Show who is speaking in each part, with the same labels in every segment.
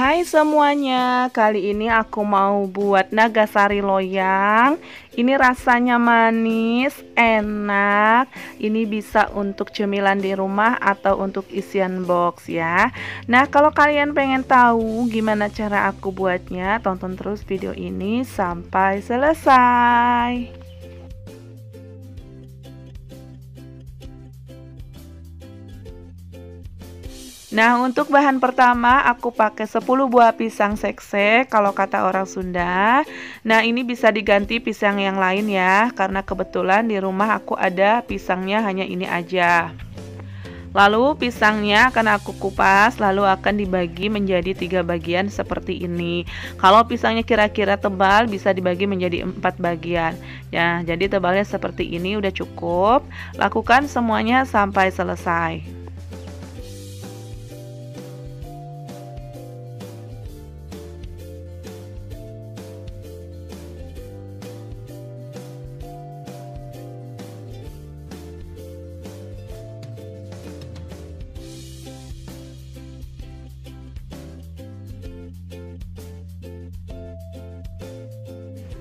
Speaker 1: Hai semuanya, kali ini aku mau buat nagasari loyang. Ini rasanya manis, enak. Ini bisa untuk cemilan di rumah atau untuk isian box ya. Nah, kalau kalian pengen tahu gimana cara aku buatnya, tonton terus video ini sampai selesai. Nah, untuk bahan pertama aku pakai 10 buah pisang seksek kalau kata orang Sunda. Nah, ini bisa diganti pisang yang lain ya, karena kebetulan di rumah aku ada pisangnya hanya ini aja. Lalu pisangnya akan aku kupas, lalu akan dibagi menjadi 3 bagian seperti ini. Kalau pisangnya kira-kira tebal bisa dibagi menjadi 4 bagian. Ya, jadi tebalnya seperti ini udah cukup. Lakukan semuanya sampai selesai.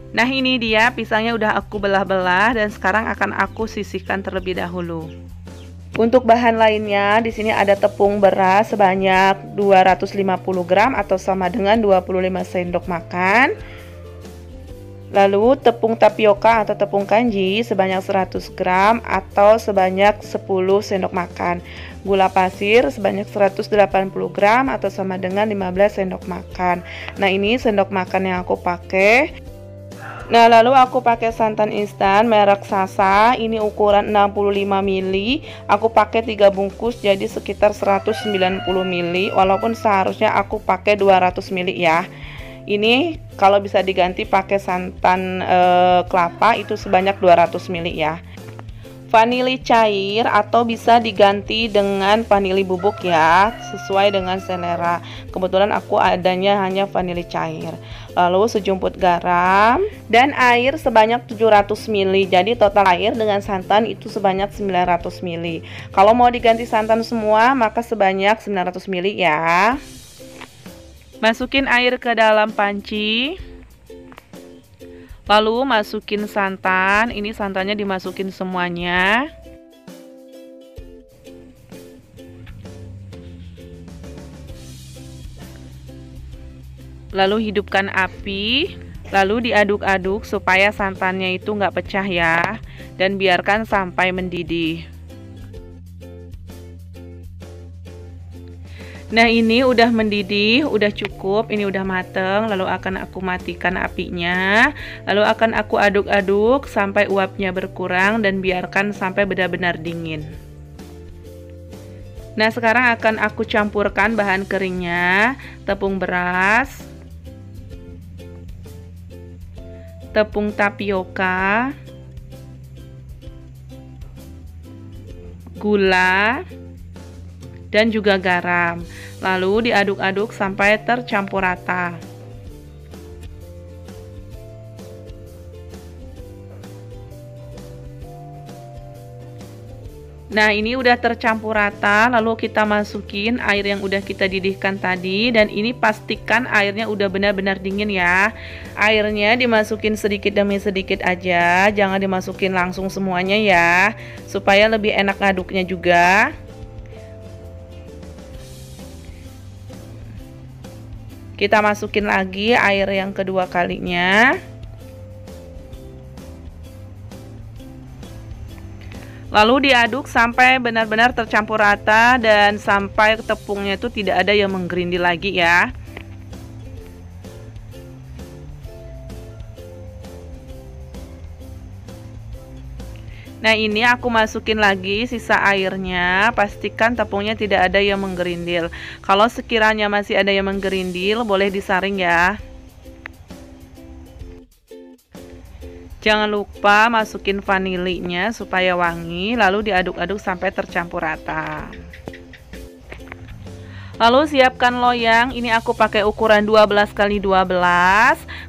Speaker 1: Nah, ini dia pisangnya udah aku belah-belah dan sekarang akan aku sisihkan terlebih dahulu. Untuk bahan lainnya di sini ada tepung beras sebanyak 250 gram atau sama dengan 25 sendok makan. Lalu tepung tapioka atau tepung kanji sebanyak 100 gram atau sebanyak 10 sendok makan. Gula pasir sebanyak 180 gram atau sama dengan 15 sendok makan. Nah, ini sendok makan yang aku pakai. Nah, lalu aku pakai santan instan merek Sasa. Ini ukuran 65 ml. Aku pakai 3 bungkus jadi sekitar 190 ml. Walaupun seharusnya aku pakai 200 ml ya. Ini kalau bisa diganti pakai santan kelapa itu sebanyak 200 ml ya. Vanili cair atau bisa diganti dengan vanili bubuk ya, sesuai dengan selera. Kebetulan aku adanya hanya vanili cair. Lalu sejumput garam dan air sebanyak 700 ml. Jadi total air dengan santan itu sebanyak 900 ml. Kalau mau diganti santan semua maka sebanyak 900 ml ya. Masukin air ke dalam panci. Lalu masukin santan, ini santannya dimasukin semuanya. Lalu hidupkan api, lalu diaduk-aduk supaya santannya itu nggak pecah ya. Dan biarkan sampai mendidih. Nah, ini udah mendidih, udah cukup, ini udah mateng. Lalu akan aku matikan apinya. Lalu akan aku aduk-aduk sampai uapnya berkurang dan biarkan sampai benar-benar dingin. Nah, sekarang akan aku campurkan bahan keringnya. Tepung beras, tepung tapioka, gula, dan juga garam. Lalu diaduk-aduk sampai tercampur rata. Nah, ini udah tercampur rata, lalu kita masukin air yang udah kita didihkan tadi, dan ini pastikan airnya udah benar-benar dingin ya. Airnya dimasukin sedikit demi sedikit aja, jangan dimasukin langsung semuanya ya, supaya lebih enak ngaduknya juga. Kita masukin lagi air yang kedua kalinya. Lalu diaduk sampai benar-benar tercampur rata dan sampai tepungnya itu tidak ada yang menggerindil lagi ya. Nah, ini aku masukin lagi sisa airnya, pastikan tepungnya tidak ada yang menggerindil. Kalau sekiranya masih ada yang menggerindil, boleh disaring ya. Jangan lupa masukin vanilinya supaya wangi, lalu diaduk-aduk sampai tercampur rata. Lalu siapkan loyang, ini aku pakai ukuran 12 kali 12.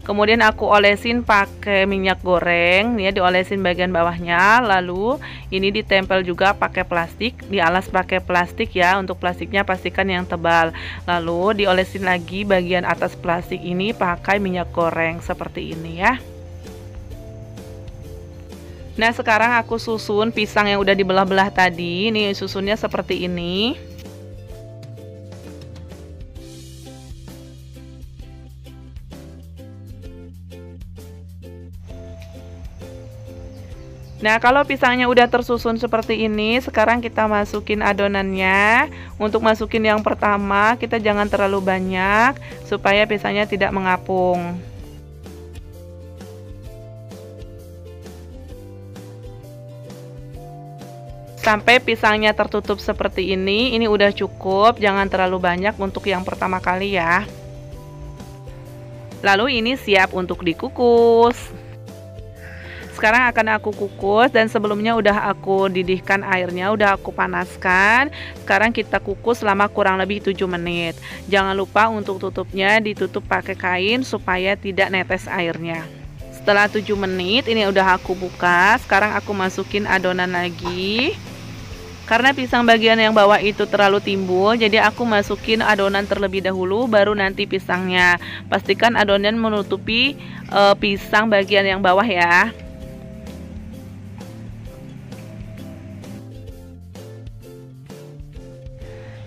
Speaker 1: Kemudian aku olesin pakai minyak goreng, ya diolesin bagian bawahnya. Lalu ini ditempel juga pakai plastik, dialas pakai plastik ya. Untuk plastiknya pastikan yang tebal. Lalu diolesin lagi bagian atas plastik ini pakai minyak goreng seperti ini ya. Nah, sekarang aku susun pisang yang udah dibelah-belah tadi. Ini susunnya seperti ini. Nah, kalau pisangnya udah tersusun seperti ini, sekarang kita masukin adonannya. Untuk masukin yang pertama, kita jangan terlalu banyak supaya pisangnya tidak mengapung. Sampai pisangnya tertutup seperti ini udah cukup, jangan terlalu banyak untuk yang pertama kali ya. Lalu ini siap untuk dikukus. Sekarang akan aku kukus, dan sebelumnya udah aku didihkan airnya, udah aku panaskan. Sekarang kita kukus selama kurang lebih 7 menit. Jangan lupa untuk tutupnya ditutup pakai kain supaya tidak netes airnya. Setelah 7 menit ini udah aku buka. Sekarang aku masukin adonan lagi. Karena pisang bagian yang bawah itu terlalu timbul, jadi aku masukin adonan terlebih dahulu, baru nanti pisangnya. Pastikan adonan menutupi pisang bagian yang bawah ya.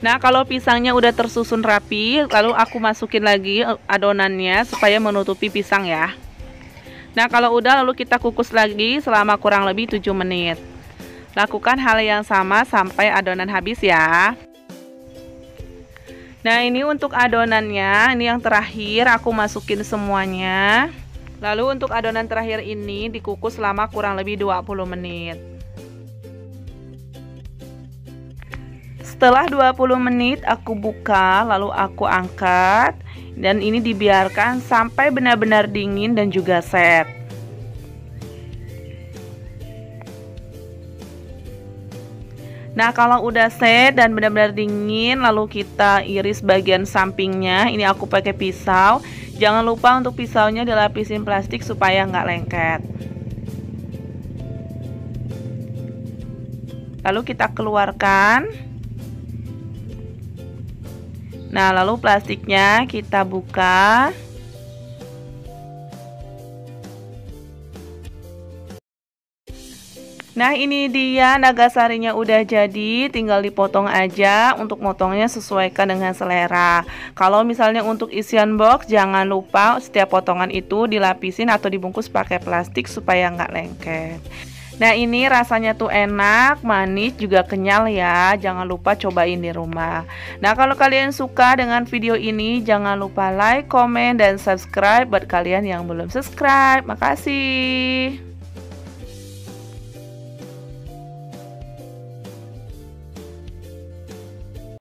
Speaker 1: Nah, kalau pisangnya udah tersusun rapi, lalu aku masukin lagi adonannya supaya menutupi pisang ya. Nah, kalau udah lalu kita kukus lagi selama kurang lebih 7 menit. Lakukan hal yang sama sampai adonan habis ya. Nah, ini untuk adonannya, ini yang terakhir aku masukin semuanya. Lalu untuk adonan terakhir ini dikukus selama kurang lebih 20 menit. Setelah 20 menit aku buka, lalu aku angkat, dan ini dibiarkan sampai benar-benar dingin dan juga set. Nah, kalau udah set dan benar-benar dingin, lalu kita iris bagian sampingnya. Ini aku pakai pisau. Jangan lupa untuk pisaunya dilapisin plastik supaya nggak lengket. Lalu kita keluarkan. Nah, lalu plastiknya kita buka. Nah, ini dia nagasarinya udah jadi, tinggal dipotong aja. Untuk motongnya sesuaikan dengan selera. Kalau misalnya untuk isian box, jangan lupa setiap potongan itu dilapisin atau dibungkus pakai plastik supaya nggak lengket. Nah, ini rasanya tuh enak, manis, juga kenyal ya. Jangan lupa cobain di rumah. Nah, kalau kalian suka dengan video ini, jangan lupa like, komen, dan subscribe buat kalian yang belum subscribe. Makasih.